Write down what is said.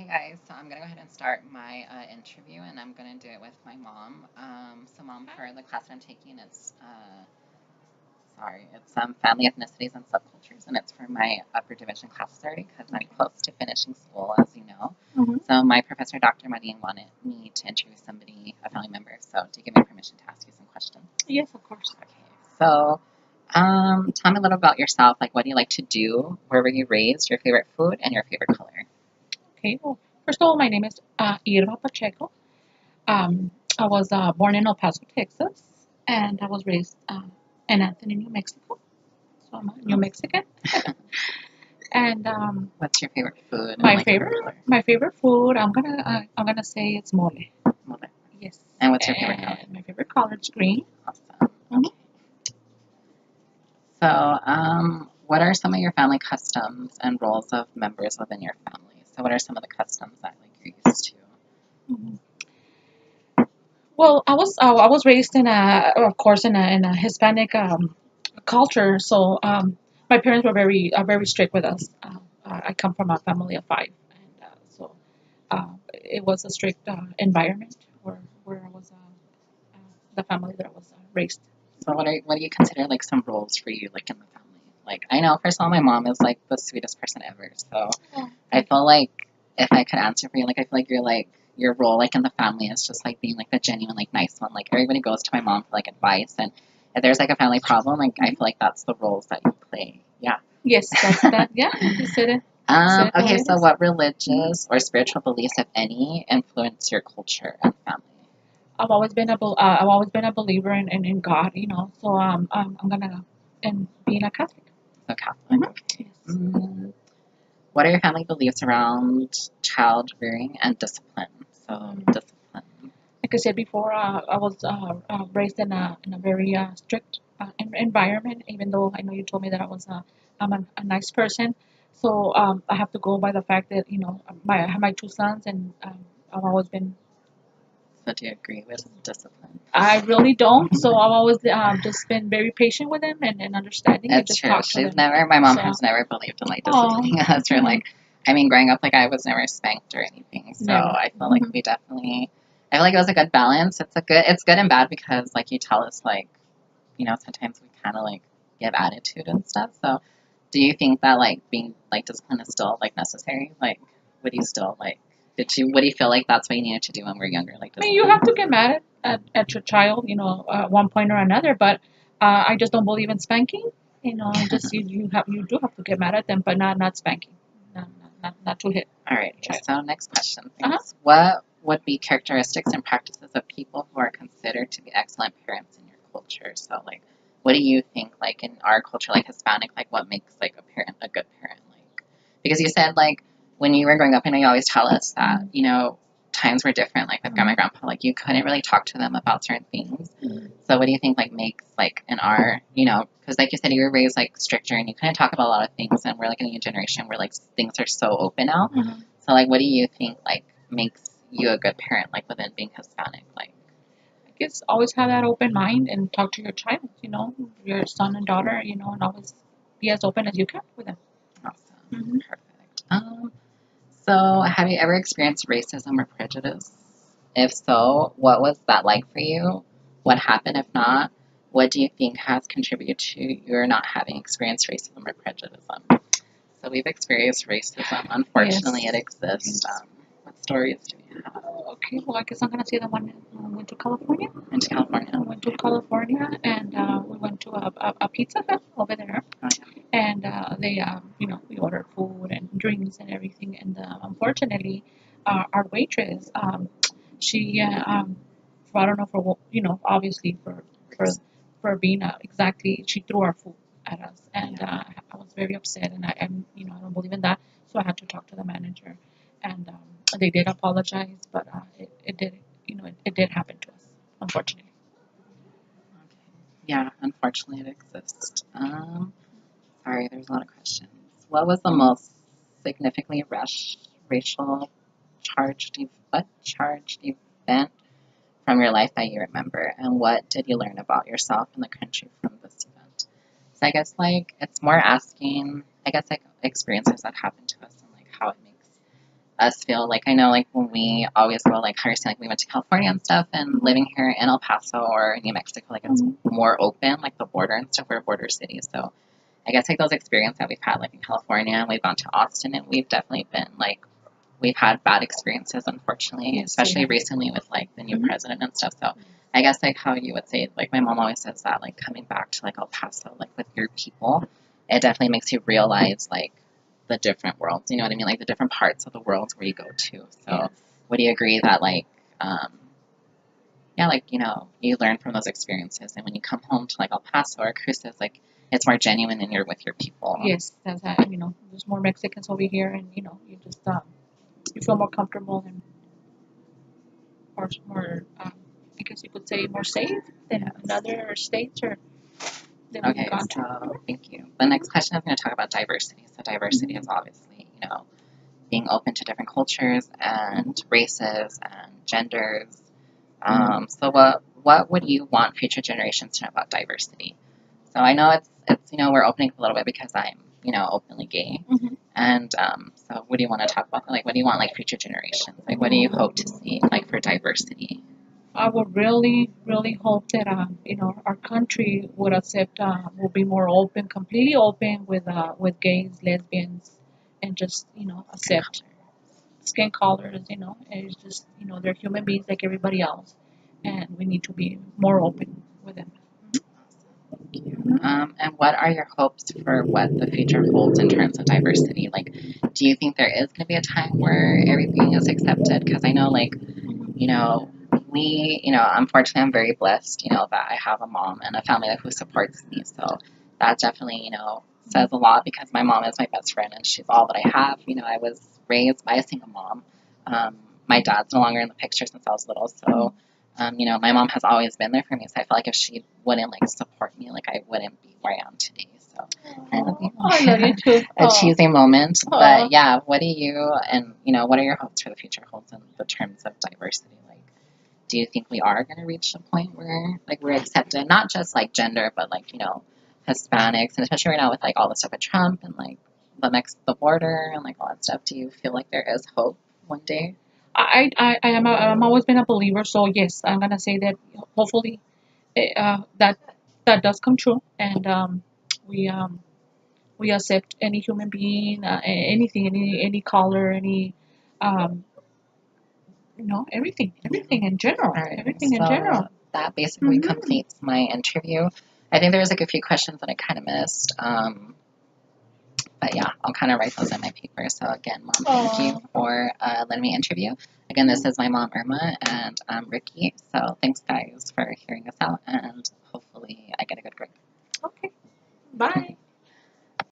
guys. So I'm gonna go ahead and start my interview, and I'm gonna do it with my mom. So mom, for the class that I'm taking, it's family ethnicities and subcultures, and it's for my upper division class already because I'm close to finishing school, as you know. So my professor, Dr. Marin, wanted me to interview somebody, a family member. So do you give me permission to ask you some questions? Yes, of course. Okay. So tell me a little about yourself. Like, what do you like to do? Where were you raised? Your favorite food and your favorite color? Okay, well, first of all, my name is Irma Pacheco. I was born in El Paso, Texas, and I was raised in Anthony, New Mexico. So I'm a New Mexican. And What's your favorite food? And my like favorite, favorite color? my favorite food, I'm gonna say it's mole. Mole. Yes. And what's your favorite color? And my favorite color is green. Awesome. Mhm. Okay. So, what are some of your family customs and roles of members within your family? So, what are some of the customs that like you're used to? Mhm. Well, I was raised of course, in a Hispanic culture. So my parents were very strict with us. I come from a family of five, and so it was a strict environment where I was the family that I was raised. So, what do you consider like some roles for you like in the family? Like, I know first of all, my mom is like the sweetest person ever. So, Oh, I feel like if I could answer for you, like I feel like you're like your role like in the family is just like being like the genuine like nice one. Like everybody goes to my mom for like advice, and if there's like a family problem, like I feel like that's the roles that you play. Yeah. yes, that's that. Yeah, you said it. Said it the way Okay, it so is. what religious or spiritual beliefs, if any, influence your culture and family? I've always been a believer in God. So I'm gonna and being a Catholic. So Catholic. Mhm. Okay. Yes. What are your family beliefs around child rearing and discipline? So discipline. Like I said before, I was raised in a very strict environment. Even though I know you told me that I'm a nice person, so I have to go by the fact that I have my two sons, and I've always been. So do you agree with discipline? I really don't. So I've always just been very patient with them and understanding and It's just true. talk to them. My mom So, has never believed in like oh, disciplining us or like, I mean, growing up, like I was never spanked or anything. So never. I feel like we definitely, I feel like it was a good balance. It's good and bad because like you tell us like, sometimes we kind of like give attitude and stuff. So do you think that like being like disciplined is still like necessary? Like, would you still like, what do you feel like that's what you needed to do when we were younger? Like, I mean, you have to get mad at your child, at one point or another. But I just don't believe in spanking. Just you do have to get mad at them, but not spanking, not to hit All right. the child. So next question, Uh huh. thanks. What would be characteristics and practices of people who are considered to be excellent parents in your culture? So like, what do you think like in our culture, like Hispanic, like what makes like a parent a good parent? Like, because you said like when you were growing up, I know you always tell us that times were different. Like with grandma, grandpa, like you couldn't really talk to them about certain things. So what do you think like makes like in our because like you said you were raised like stricter and you couldn't talk about a lot of things, and we're like in a new generation where like things are so open now. So like, what do you think like makes you a good parent, like within being Hispanic? Like, I guess always have that open mind and talk to your child. Your son and daughter. And always be as open as you can with them. awesome, perfect. So have you ever experienced racism or prejudice? If so, what was that like for you? What happened? If not, what do you think has contributed to your not having experienced racism or prejudice? So we've experienced racism. Unfortunately, Yes. it exists. Yes. What stories do you have? Okay, well, I guess I'm gonna say the one when I went to California. Into California? I went to California, and we went to a Pizza Hut over there, Oh, and we ordered food and drinks and everything. And unfortunately, our waitress, she, I don't know for what, obviously for for being exactly, she threw our food at us, and I was very upset, and I don't believe in that, so I had to talk to the manager, and they did apologize, but it did, it did happen to us, unfortunately. okay. Yeah, unfortunately, it exists. Sorry, there's a lot of questions. What was the most significantly racial charged event from your life that you remember, and what did you learn about yourself and the country from this event? So I guess like it's more asking, I guess like experiences that happen to us and like how it makes us feel like, I know like when we always go like higher like we went to California and stuff, and living here in El Paso or New Mexico, like it's more open, like the border and stuff. We're a border city, so I guess like those experiences that we've had like in California, and we've gone to Austin, and we've definitely been like we've had bad experiences, unfortunately, Yes, especially yeah. recently with like the new Mhm. president and stuff. So I guess like how you would say, like my mom always says that like coming back to like El Paso, like with your people, it definitely makes you realize like the different worlds. You know what I mean? Like the different parts of the world where you go to. So Yes. would you agree that like yeah, like you know you learn from those experiences, and when you come home to like El Paso or Cruces, like it's more genuine and you're with your people. Yes, that's you know, there's more Mexicans over here, and you know, you just you feel more comfortable and more I guess you could say more safe than in other states or that we've Okay, gone to. so thank you. The next question I'm going to talk about diversity. So diversity is obviously, you know, being open to different cultures and races and genders. So what would you want future generations to know about diversity? So I know it's you know we're opening a little bit because I'm you know openly gay, Mhm. and so what do you want to talk about? Like what do you want like future generations? Like what do you hope to see like for diversity? I would really, really hope that you know, our country would accept, will be more open, completely open with gays, lesbians, and just you know accept skin colors. You know, and it's just you know they're human beings like everybody else, and we need to be more open with them. And what are your hopes for what the future holds in terms of diversity? Like, do you think there is going to be a time where everything is accepted? Because I know, like, you know, you know, unfortunately, I'm very blessed, you know, that I have a mom and a family who supports me. So that definitely, you know, says a lot because my mom is my best friend and she's all that I have. You know, I was raised by a single mom. My dad's no longer in the picture since I was little, so you know, my mom has always been there for me, so I feel like if she wouldn't like support me, like I wouldn't be where I am today. So I love you. I love you too. A cheesy moment, Aw. but yeah, what do you and you know, what are your hopes for the future holds in the terms of diversity? Like, do you think we are going to reach the point where like we're accepted, not just like gender, but like you know, Hispanics, and especially right now with like all the stuff with Trump and like the border and like all that stuff. Do you feel like there is hope one day? I'm always been a believer, so yes, I'm gonna say that hopefully that does come true, and we um, we accept any human being, anything, any color, any um, you know, everything in general, All right, everything in so general. that basically Mhm. completes my interview. I think there was like a few questions that I kind of missed, but yeah, I'll kind of write those in my paper. So again, mom, thank you for letting me interview. Again, this is my mom Irma, and I'm Ricky. So thanks guys for hearing us out, and